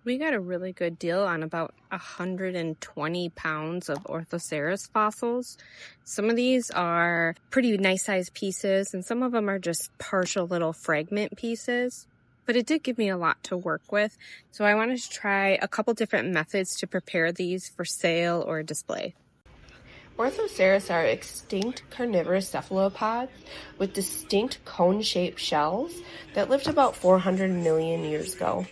We got a really good deal on about 120 pounds of Orthoceras fossils. Some of these are pretty nice sized pieces, and some of them are just partial little fragment pieces. But it did give me a lot to work with, so I wanted to try a couple different methods to prepare these for sale or display. Orthoceras are extinct carnivorous cephalopods with distinct cone-shaped shells that lived about 400 million years ago.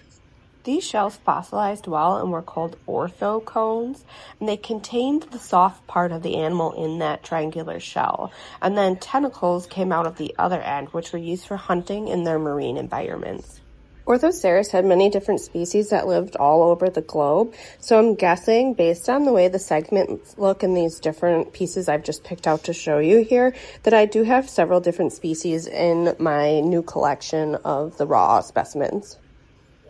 These shells fossilized well and were called orthocones, and they contained the soft part of the animal in that triangular shell. And then tentacles came out of the other end, which were used for hunting in their marine environments. Orthoceras had many different species that lived all over the globe, so I'm guessing, based on the way the segments look in these different pieces I've just picked out to show you here, that I do have several different species in my new collection of the raw specimens.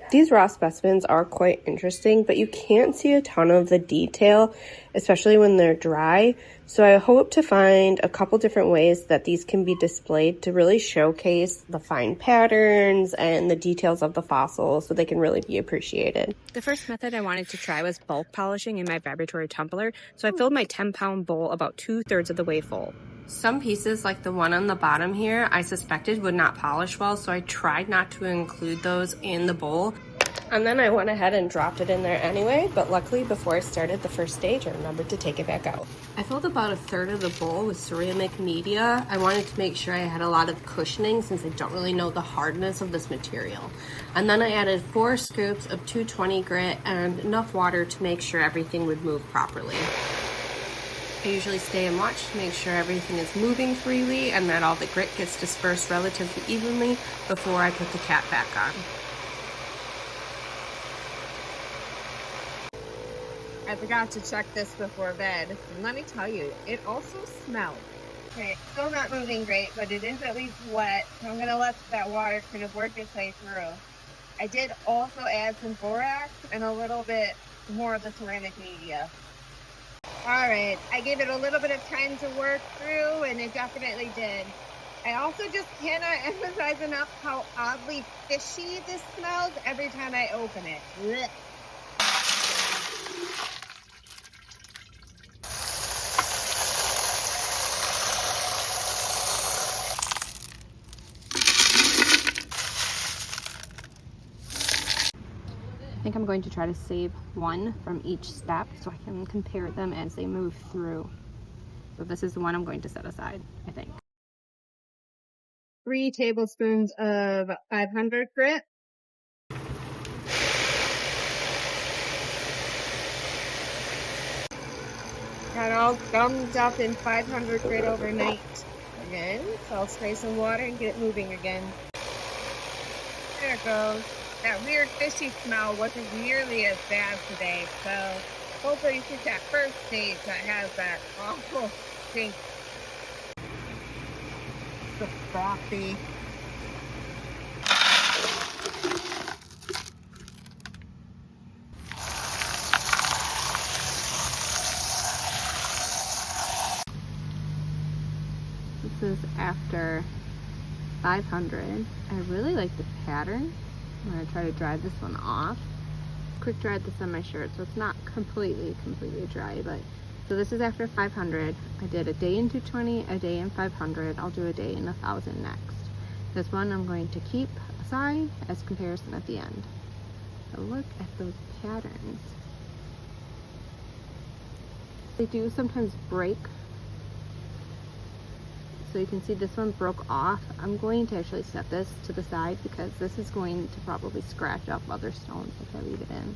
These raw specimens are quite interesting, but you can't see a ton of the detail, especially when they're dry. So I hope to find a couple different ways that these can be displayed to really showcase the fine patterns and the details of the fossils so they can really be appreciated. The first method I wanted to try was bulk polishing in my Vibratory tumbler, so I filled my 10-pound bowl about 2/3 of the way full. Some pieces, like the one on the bottom here, I suspected would not polish well, so I tried not to include those in the bowl. And then I went ahead and dropped it in there anyway, but luckily before I started the first stage, I remembered to take it back out. I filled about 1/3 of the bowl with ceramic media. I wanted to make sure I had a lot of cushioning since I don't really know the hardness of this material. And then I added 4 scoops of 220 grit and enough water to make sure everything would move properly. I usually stay and watch to make sure everything is moving freely and that all the grit gets dispersed relatively evenly before I put the cap back on. I forgot to check this before bed, and let me tell you, it also smells. Okay, it's still not moving great, but it is at least wet, so I'm gonna let that water kind of work its way through. I did also add some borax and a little bit more of the ceramic media. Alright, I gave it a little bit of time to work through, and it definitely did. I also just cannot emphasize enough how oddly fishy this smells every time I open it. Blech. I think I'm going to try to save one from each step so I can compare them as they move through. So this is the one I'm going to set aside, I think. 3 tablespoons of 500 grit. Got all gummed up in 500 grit overnight again. So I'll spray some water and get it moving again. There it goes. That weird fishy smell wasn't nearly as bad today, so hopefully since that first stage that has that awful stink. The frothy. This is after 500. I really like the pattern. I'm going to try to dry this one off. Quick dried this on my shirt, so it's not completely dry, but so this is after 500. I did a day in 220, a day in 500. I'll do a day in 1000 next. This one I'm going to keep aside as comparison at the end. So look at those patterns. They do sometimes break. So you can see this one broke off. I'm going to actually set this to the side because this is going to probably scratch up other stones if I leave it in.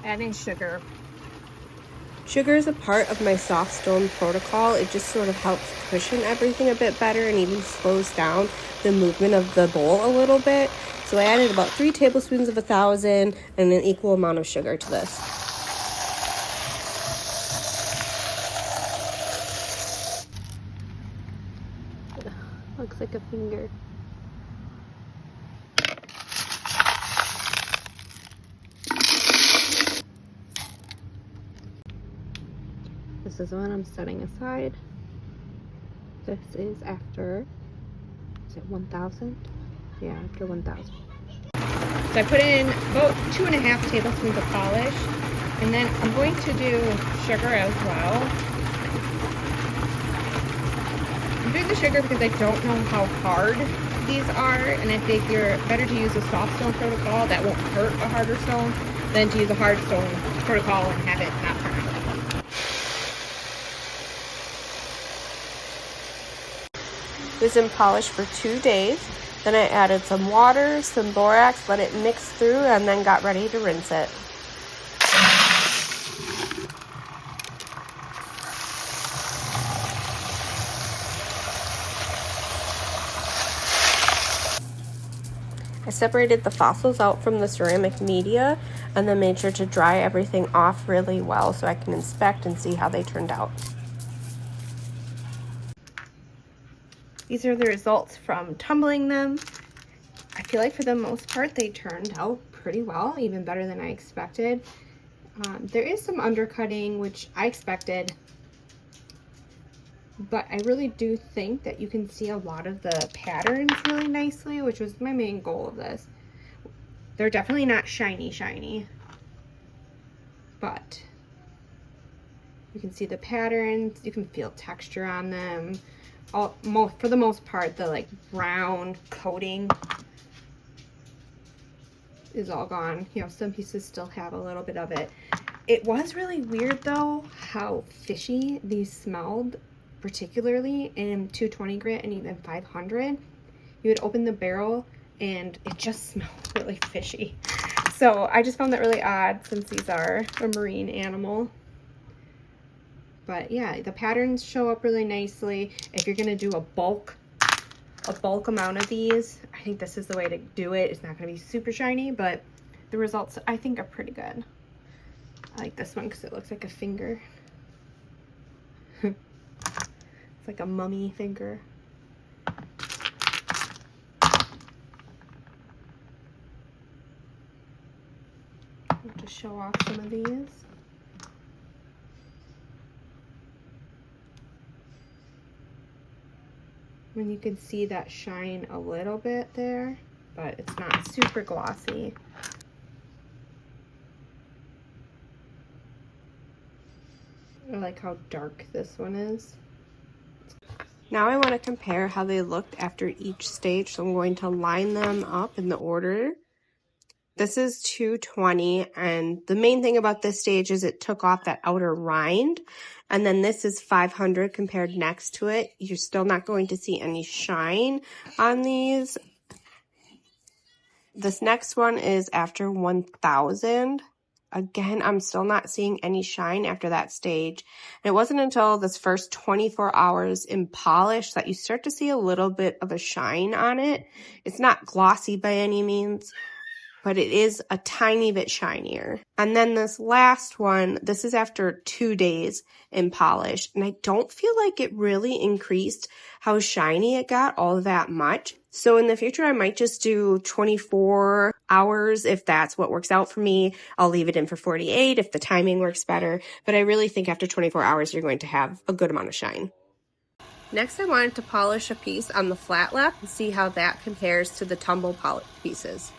Adding sugar. Sugar is a part of my soft stone protocol. It just sort of helps cushion everything a bit better and even slows down the movement of the bowl a little bit. So I added about 3 tablespoons of 1000 and an equal amount of sugar to this. Looks like a finger. This is the one I'm setting aside. This is after Is it 1,000? Yeah, after 1,000. So I put in about 2.5 tablespoons of polish, and then I'm going to do sugar as well. I'm doing the sugar because I don't know how hard these are, and I figure better to use a soft stone protocol that won't hurt a harder stone than to use a hard stone protocol and have it not burn. It was in polish for 2 days. Then I added some water, some borax, let it mix through, and then got ready to rinse it. I separated the fossils out from the ceramic media and then made sure to dry everything off really well so I can inspect and see how they turned out. These are the results from tumbling them. I feel like for the most part they turned out pretty well, even better than I expected. There is some undercutting, which I expected, but I really do think that you can see a lot of the patterns really nicely, which was my main goal of this. They're definitely not shiny, but you can see the patterns, you can feel texture on them. For the most part, the like brown coating is all gone. You know, some pieces still have a little bit of it. It was really weird though how fishy these smelled, particularly in 220 grit and even 500. You would open the barrel and it just smelled really fishy. So I just found that really odd since these are a marine animal. But yeah, the patterns show up really nicely. If you're gonna do a bulk amount of these, I think this is the way to do it. It's not gonna be super shiny, but the results I think are pretty good. I like this one because it looks like a finger. It's like a mummy finger. I'll just show off some of these. And you can see that shine a little bit there, but it's not super glossy. I like how dark this one is. Now I want to compare how they looked after each stage, so I'm going to line them up in the order. This is 220, and the main thing about this stage is it took off that outer rind, and then this is 500 compared next to it. You're still not going to see any shine on these. This next one is after 1000. Again, I'm still not seeing any shine after that stage. And it wasn't until this first 24 hours in polish that you start to see a little bit of a shine on it. It's not glossy by any means, but it is a tiny bit shinier. And then this last one, this is after 2 days in polish, and I don't feel like it really increased how shiny it got all that much. So in the future, I might just do 24 hours if that's what works out for me. I'll leave it in for 48 if the timing works better, but I really think after 24 hours, you're going to have a good amount of shine. Next, I wanted to polish a piece on the flat lap and see how that compares to the tumble polish pieces.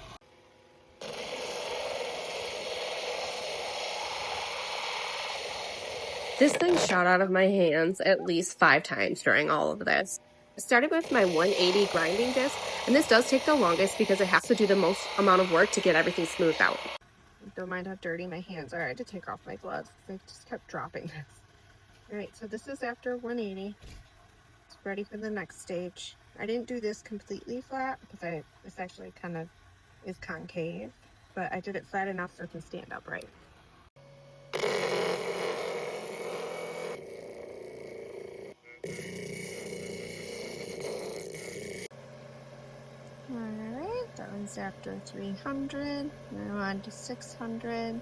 This thing shot out of my hands at least 5 times during all of this. I started with my 180 grinding disc, and this does take the longest because it has to do the most amount of work to get everything smoothed out. Don't mind how dirty my hands are. I had to take off my gloves because I just kept dropping this. Alright, so this is after 180. It's ready for the next stage. I didn't do this completely flat because this actually kind of is concave, but I did it flat enough so it can stand upright. Alright, that one's after 300. Now on to 600.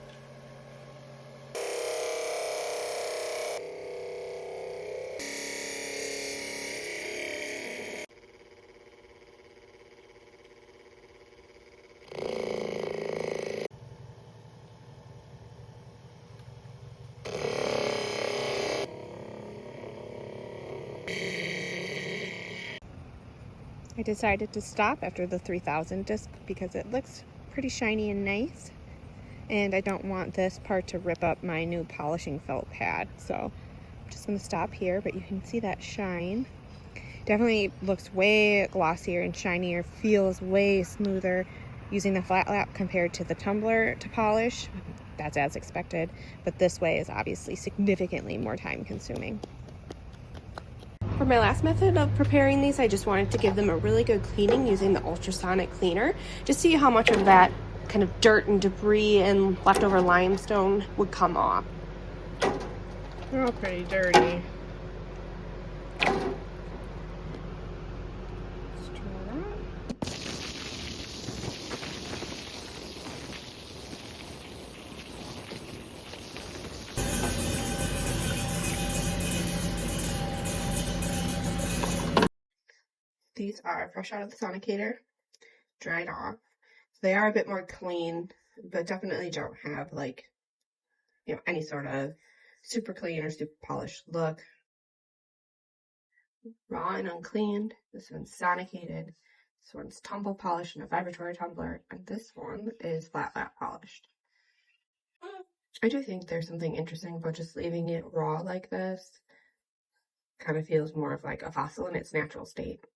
I decided to stop after the 3000 disc because it looks pretty shiny and nice, and I don't want this part to rip up my new polishing felt pad, so I'm just going to stop here. But you can see that shine. Definitely looks way glossier and shinier, feels way smoother using the flat lap compared to the tumbler to polish. That's as expected, but this way is obviously significantly more time consuming. For my last method of preparing these, I just wanted to give them a really good cleaning using the ultrasonic cleaner to see how much of that kind of dirt and debris and leftover limestone would come off. They're all pretty dirty. These are fresh out of the sonicator, dried off. They are a bit more clean, but definitely don't have like, any sort of super clean or super polished look. Raw and uncleaned. This one's sonicated. This one's tumble polished in a vibratory tumbler, and this one is flat lap polished. I do think there's something interesting about just leaving it raw like this. Kind of feels more of like a fossil in its natural state.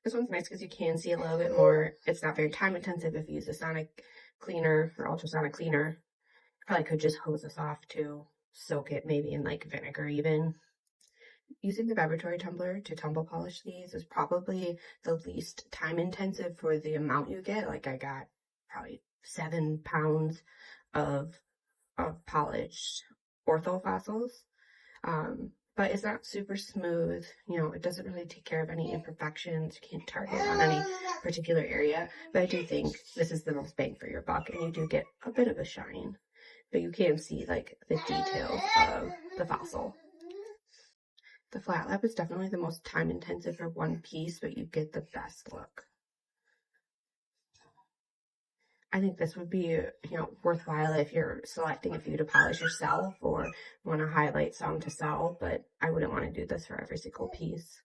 This one's nice because you can see a little bit more. It's not very time intensive if you use a sonic cleaner or ultrasonic cleaner. Probably could just hose this off to soak it maybe in like vinegar even. Using the vibratory tumbler to tumble polish these is probably the least time intensive for the amount you get. Like I got probably 7 pounds of polished ortho fossils. But it's not super smooth. It doesn't really take care of any imperfections. You can't target on any particular area. But I do think this is the most bang for your buck, and you do get a bit of a shine. But you can see like the details of the fossil. The flat lap is definitely the most time intensive for one piece, but you get the best look. I think this would be, worthwhile if you're selecting a few to polish yourself or want to highlight some to sell, but I wouldn't want to do this for every single piece.